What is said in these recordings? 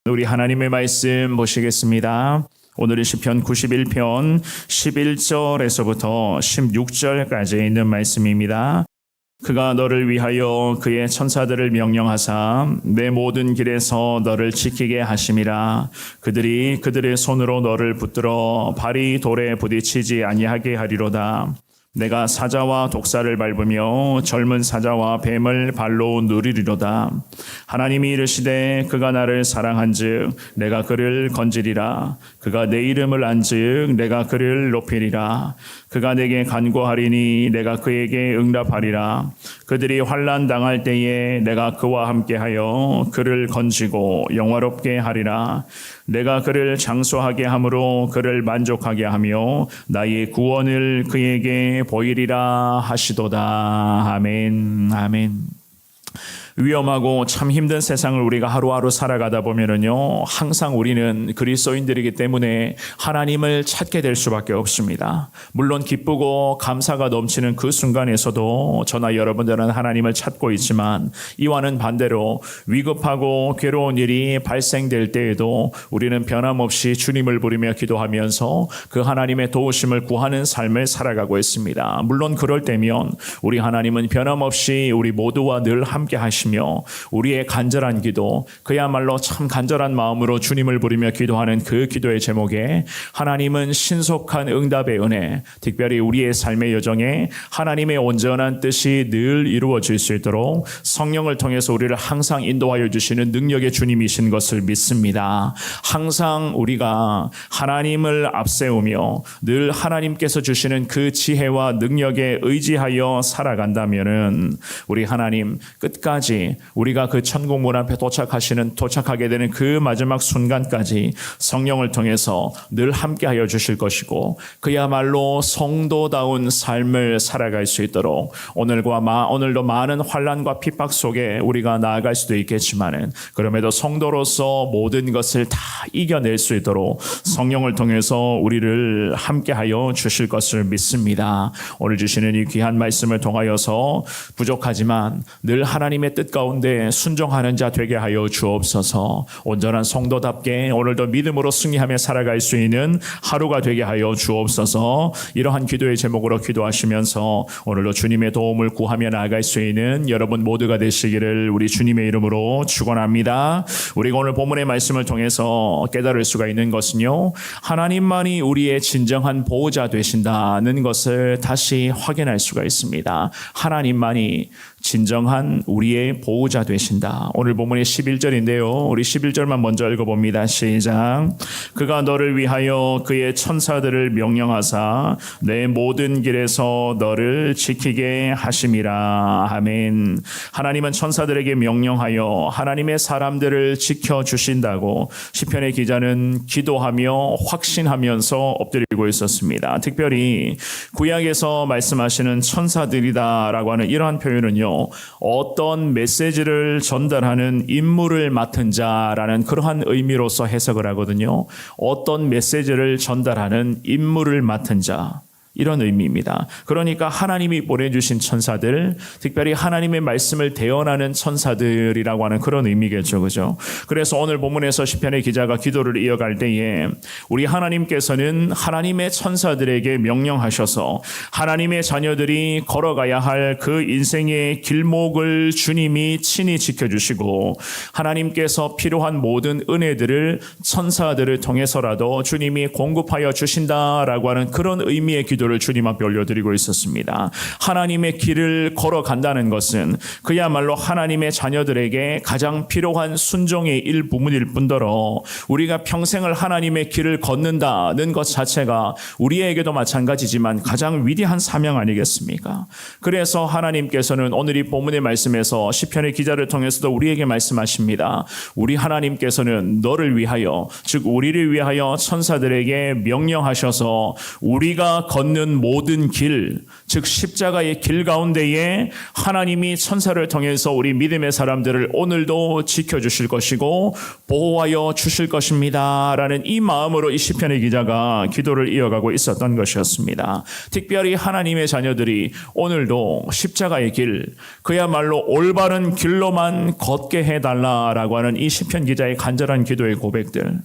우리 하나님의 말씀 보시겠습니다. 오늘은 시편 91편 11절에서부터 16절까지 있는 말씀입니다. 그가 너를 위하여 그의 천사들을 명령하사 내 모든 길에서 너를 지키게 하심이라. 그들이 그들의 손으로 너를 붙들어 발이 돌에 부딪히지 아니하게 하리로다. 내가 사자와 독사를 밟으며 젊은 사자와 뱀을 발로 누리리로다. 하나님이 이르시되 그가 나를 사랑한즉 내가 그를 건지리라. 그가 내 이름을 안즉 내가 그를 높이리라. 그가 내게 간구하리니 내가 그에게 응답하리라. 그들이 환난 당할 때에 내가 그와 함께하여 그를 건지고 영화롭게 하리라. 내가 그를 장수하게 함으로 그를 만족하게 하며 나의 구원을 그에게 보이리라 하시도다. 아멘. 아멘. 위험하고 참 힘든 세상을 우리가 하루하루 살아가다 보면은요, 항상 우리는 그리스도인들이기 때문에 하나님을 찾게 될 수밖에 없습니다. 물론 기쁘고 감사가 넘치는 그 순간에서도 저나 여러분들은 하나님을 찾고 있지만, 이와는 반대로 위급하고 괴로운 일이 발생될 때에도 우리는 변함없이 주님을 부르며 기도하면서 그 하나님의 도우심을 구하는 삶을 살아가고 있습니다. 물론 그럴 때면 우리 하나님은 변함없이 우리 모두와 늘 함께 하시며 우리의 간절한 기도, 그야말로 참 간절한 마음으로 주님을 부르며 기도하는 그 기도의 제목에 하나님은 신속한 응답의 은혜, 특별히 우리의 삶의 여정에 하나님의 온전한 뜻이 늘 이루어질 수 있도록 성령을 통해서 우리를 항상 인도하여 주시는 능력의 주님이신 것을 믿습니다. 항상 우리가 하나님을 앞세우며 늘 하나님께서 주시는 그 지혜와 능력에 의지하여 살아간다면은 우리 하나님 끝까지 우리가 그 천국 문 앞에 도착하게 되는 그 마지막 순간까지 성령을 통해서 늘 함께하여 주실 것이고, 그야말로 성도다운 삶을 살아갈 수 있도록 오늘도 많은 환난과 핍박 속에 우리가 나아갈 수도 있겠지만은, 그럼에도 성도로서 모든 것을 다 이겨낼 수 있도록 성령을 통해서 우리를 함께하여 주실 것을 믿습니다. 오늘 주시는 이 귀한 말씀을 통하여서 부족하지만 늘 하나님의 뜻 가운데 순종하는 자 되게 하여 주옵소서. 온전한 성도답게 오늘도 믿음으로 승리하며 살아갈 수 있는 하루가 되게 하여 주옵소서. 이러한 기도의 제목으로 기도하시면서 오늘도 주님의 도움을 구하며 나아갈 수 있는 여러분 모두가 되시기를 우리 주님의 이름으로 축원합니다. 우리가 오늘 본문의 말씀을 통해서 깨달을 수가 있는 것은요, 하나님만이 우리의 진정한 보호자 되신다는 것을 다시 확인할 수가 있습니다. 하나님만이 진정한 우리의 보호자 되신다. 오늘 본문의 11절인데요. 우리 11절만 먼저 읽어봅니다. 시작. 그가 너를 위하여 그의 천사들을 명령하사 내 모든 길에서 너를 지키게 하심이라. 아멘. 하나님은 천사들에게 명령하여 하나님의 사람들을 지켜주신다고 시편의 기자는 기도하며 확신하면서 엎드리고 있었습니다. 특별히 구약에서 말씀하시는 천사들이다라고 하는 이러한 표현은요, 어떤 메시지를 전달하는 임무를 맡은 자라는 그러한 의미로서 해석을 하거든요. 어떤 메시지를 전달하는 임무를 맡은 자, 이런 의미입니다. 그러니까 하나님이 보내주신 천사들, 특별히 하나님의 말씀을 대언하는 천사들이라고 하는 그런 의미겠죠, 그죠? 그래서 오늘 본문에서 시편의 기자가 기도를 이어갈 때에 우리 하나님께서는 하나님의 천사들에게 명령하셔서 하나님의 자녀들이 걸어가야 할 그 인생의 길목을 주님이 친히 지켜주시고, 하나님께서 필요한 모든 은혜들을 천사들을 통해서라도 주님이 공급하여 주신다라고 하는 그런 의미의 기도 를 주님 앞에 올려드리고 있었습니다. 하나님의 길을 걸어간다는 것은 그야말로 하나님의 자녀들에게 가장 필요한 순종의 일부분일 뿐더러 우리가 평생을 하나님의 길을 걷는다는 것 자체가 우리에게도 마찬가지지만 가장 위대한 사명 아니겠습니까? 그래서 하나님께서는 오늘 이 본문의 말씀에서 시편의 기자를 통해서도 우리에게 말씀하십니다. 우리 하나님께서는 너를 위하여, 즉 우리를 위하여 천사들에게 명령하셔서 우리가 걷는 걷는 모든 길, 즉 십자가의 길 가운데에 하나님이 천사를 통해서 우리 믿음의 사람들을 오늘도 지켜주실 것이고 보호하여 주실 것입니다 라는 이 마음으로 이 시편의 기자가 기도를 이어가고 있었던 것이었습니다. 특별히 하나님의 자녀들이 오늘도 십자가의 길, 그야말로 올바른 길로만 걷게 해달라라고 하는 이 시편 기자의 간절한 기도의 고백들,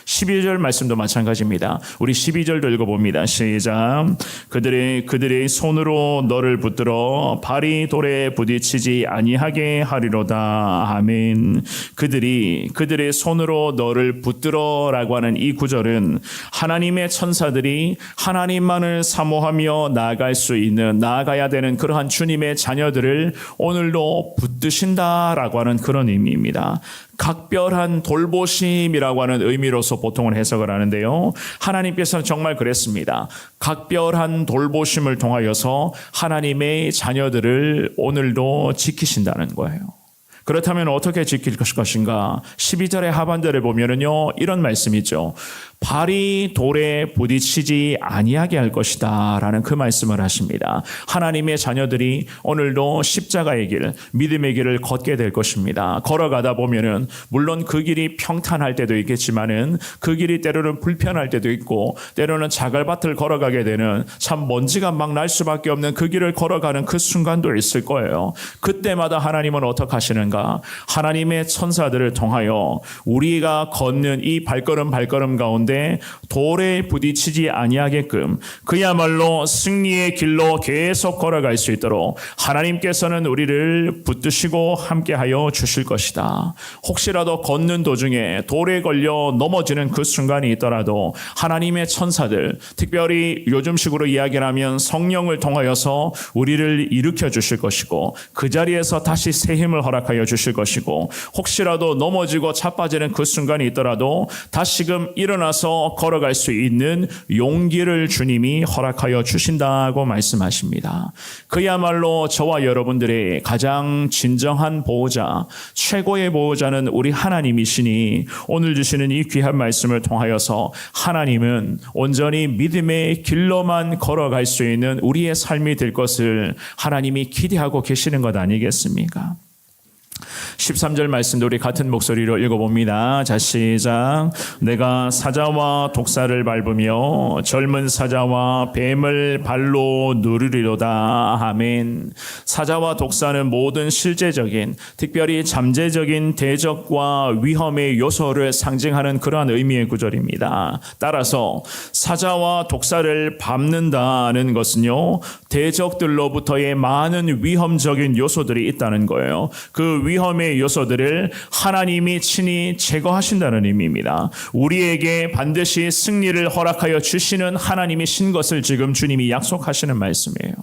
12절 말씀도 마찬가지입니다. 우리 12절도 읽어봅니다. 시작. 그들의 손으로 너를 붙들어 발이 돌에 부딪히지 아니하게 하리로다. 아멘. 그들의 손으로 너를 붙들어라고 하는 이 구절은 하나님의 천사들이 하나님만을 사모하며 나아가야 되는 그러한 주님의 자녀들을 오늘도 붙드신다라고 하는 그런 의미입니다. 각별한 돌보심이라고 하는 의미로서 보통은 해석을 하는데요. 하나님께서는 정말 그랬습니다. 각별한 돌보심을 통하여서 하나님의 자녀들을 오늘도 지키신다는 거예요. 그렇다면 어떻게 지킬 것인가? 12절의 하반절에 보면은요, 이런 말씀이죠. 발이 돌에 부딪히지 아니하게 할 것이다 라는 그 말씀을 하십니다. 하나님의 자녀들이 오늘도 십자가의 길, 믿음의 길을 걷게 될 것입니다. 걸어가다 보면은 물론 그 길이 평탄할 때도 있겠지만은 그 길이 때로는 불편할 때도 있고 때로는 자갈밭을 걸어가게 되는 참 먼지가 막 날 수밖에 없는 그 길을 걸어가는 그 순간도 있을 거예요. 그때마다 하나님은 어떻게 하시는가? 하나님의 천사들을 통하여 우리가 걷는 이 발걸음 가운데 돌에 부딪히지 아니하게끔 그야말로 승리의 길로 계속 걸어갈 수 있도록 하나님께서는 우리를 붙드시고 함께하여 주실 것이다. 혹시라도 걷는 도중에 돌에 걸려 넘어지는 그 순간이 있더라도 하나님의 천사들, 특별히 요즘식으로 이야기를 하면 성령을 통하여서 우리를 일으켜 주실 것이고 그 자리에서 다시 새 힘을 허락하여 주실 것이고 혹시라도 넘어지고 자빠지는 그 순간이 있더라도 다시금 일어나서 걸어갈 수 있는 용기를 주님이 허락하여 주신다고 말씀하십니다. 그야말로 저와 여러분들의 가장 진정한 보호자, 최고의 보호자는 우리 하나님이시니 오늘 주시는 이 귀한 말씀을 통하여서 하나님은 온전히 믿음의 길로만 걸어갈 수 있는 우리의 삶이 될 것을 하나님이 기대하고 계시는 것 아니겠습니까? 13절 말씀도 우리 같은 목소리로 읽어봅니다. 자, 시작. 내가 사자와 독사를 밟으며 젊은 사자와 뱀을 발로 누르리로다. 아멘. 사자와 독사는 모든 실제적인, 특별히 잠재적인 대적과 위험의 요소를 상징하는 그러한 의미의 구절입니다. 따라서 사자와 독사를 밟는다는 것은요, 대적들로부터의 많은 위험적인 요소들이 있다는 거예요. 그 위험의 요소들을 하나님이 친히 제거하신다는 의미입니다. 우리에게 반드시 승리를 허락하여 주시는 하나님이신 것을 지금 주님이 약속하시는 말씀이에요.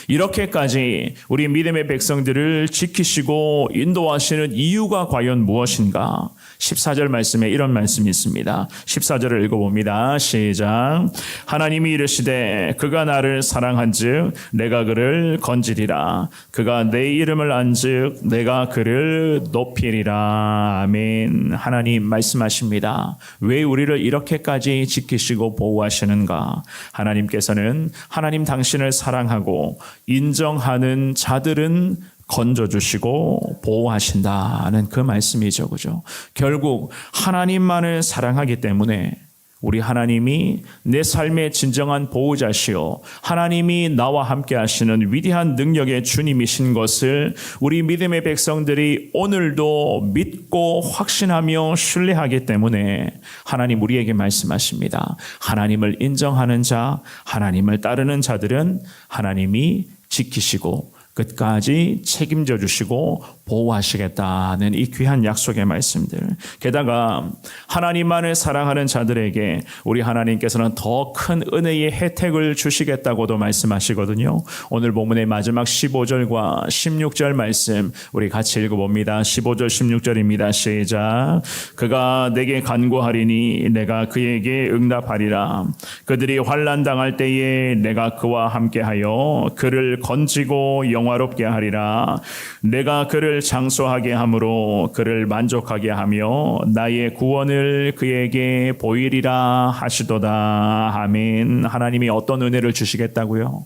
이렇게까지 우리 믿음의 백성들을 지키시고 인도하시는 이유가 과연 무엇인가? 14절 말씀에 이런 말씀이 있습니다. 14절을 읽어봅니다. 시작. 하나님이 이르시되 그가 나를 사랑한즉 내가 그를 건지리라. 그가 내 이름을 안즉 내가 그를 높이리라. 아멘. 하나님 말씀하십니다. 왜 우리를 이렇게까지 지키시고 보호하시는가? 하나님께서는 하나님 당신을 사랑하고 인정하는 자들은 건져주시고 보호하신다는 그 말씀이죠. 그죠? 결국 하나님만을 사랑하기 때문에 우리 하나님이 내 삶의 진정한 보호자시오, 하나님이 나와 함께 하시는 위대한 능력의 주님이신 것을 우리 믿음의 백성들이 오늘도 믿고 확신하며 신뢰하기 때문에 하나님 우리에게 말씀하십니다. 하나님을 인정하는 자, 하나님을 따르는 자들은 하나님이 지키시고 끝까지 책임져 주시고 보호하시겠다는 이 귀한 약속의 말씀들. 게다가 하나님만을 사랑하는 자들에게 우리 하나님께서는 더 큰 은혜의 혜택을 주시겠다고도 말씀하시거든요. 오늘 본문의 마지막 15절과 16절 말씀 우리 같이 읽어봅니다. 15절 16절입니다. 시작. 그가 내게 간구하리니 내가 그에게 응답하리라. 그들이 환난 당할 때에 내가 그와 함께하여 그를 건지고 영원히 영화롭게 하리라. 내가 그를 장수하게 함으로 그를 만족하게 하며 나의 구원을 그에게 보이리라 하시도다. 아멘. 하나님이 어떤 은혜를 주시겠다고요?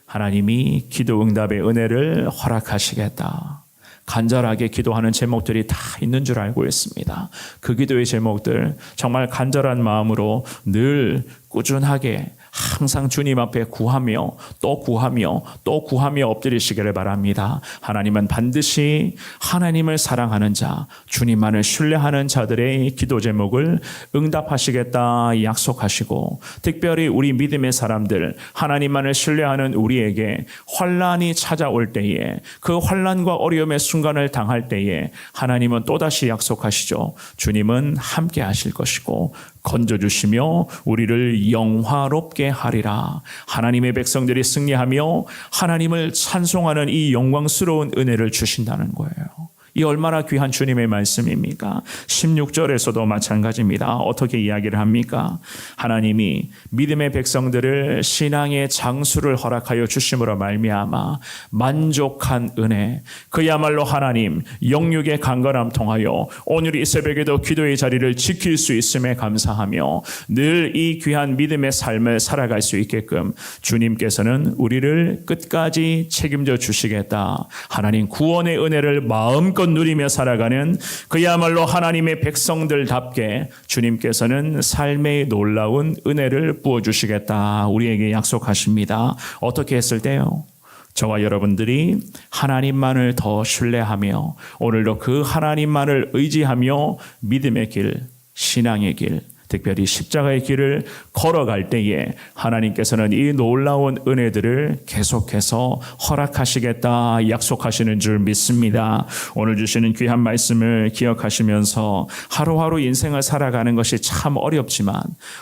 하나님이 기도 응답의 은혜를 허락하시겠다. 간절하게 기도하는 제목들이 다 있는 줄 알고 있습니다. 그 기도의 제목들 정말 간절한 마음으로 늘 꾸준하게 항상 주님 앞에 구하며 또 구하며 또 구하며 엎드리시기를 바랍니다. 하나님은 반드시 하나님을 사랑하는 자, 주님만을 신뢰하는 자들의 기도 제목을 응답하시겠다 약속하시고, 특별히 우리 믿음의 사람들, 하나님만을 신뢰하는 우리에게 환난이 찾아올 때에, 그 환난과 어려움의 순간을 당할 때에 하나님은 또다시 약속하시죠. 주님은 함께 하실 것이고 건져주시며 우리를 영화롭게 하리라. 하나님의 백성들이 승리하며 하나님을 찬송하는 이 영광스러운 은혜를 주신다는 거예요. 이 얼마나 귀한 주님의 말씀입니까? 16절에서도 마찬가지입니다. 어떻게 이야기를 합니까? 하나님이 믿음의 백성들을 신앙의 장수를 허락하여 주심으로 말미암아 만족한 은혜, 그야말로 하나님 영육의 강건함 통하여 오늘 이 새벽에도 기도의 자리를 지킬 수 있음에 감사하며 늘 이 귀한 믿음의 삶을 살아갈 수 있게끔 주님께서는 우리를 끝까지 책임져 주시겠다. 하나님 구원의 은혜를 마음껏 누리며 살아가는 그야말로 하나님의 백성들답게 주님께서는 삶의 놀라운 은혜를 부어주시겠다 우리에게 약속하십니다. 어떻게 했을 때요? 저와 여러분들이 하나님만을 더 신뢰하며 오늘도 그 하나님만을 의지하며 믿음의 길, 신앙의 길, 특별히 십자가의 길을 걸어갈 때에 하나님께서는 이 놀라운 은혜들을 계속해서 허락하시겠다 약속하시는 줄 믿습니다. 오늘 주시는 귀한 말씀을 기억하시면서 하루하루 인생을 살아가는 것이 참 어렵지만,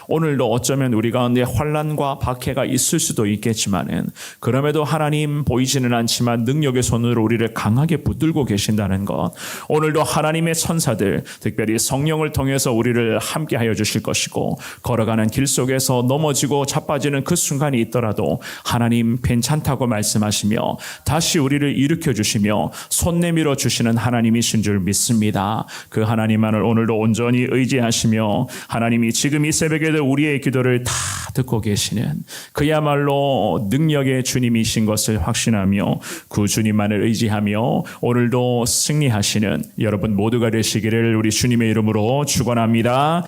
오늘도 어쩌면 우리 가운데 환난과 박해가 있을 수도 있겠지만은 그럼에도 하나님 보이지는 않지만 능력의 손으로 우리를 강하게 붙들고 계신다는 것, 오늘도 하나님의 천사들, 특별히 성령을 통해서 우리를 함께하여 주실 것이고, 걸어가는 길 속에서 넘어지고 자빠지는 그 순간이 있더라도 하나님 괜찮다고 말씀하시며 다시 우리를 일으켜 주시며 손 내밀어 주시는 하나님이신 줄 믿습니다. 그 하나님만을 오늘도 온전히 의지하시며 하나님이 지금 이 새벽에도 우리의 기도를 다 듣고 계시는 그야말로 능력의 주님이신 것을 확신하며 그 주님만을 의지하며 오늘도 승리하시는 여러분 모두가 되시기를 우리 주님의 이름으로 축원합니다.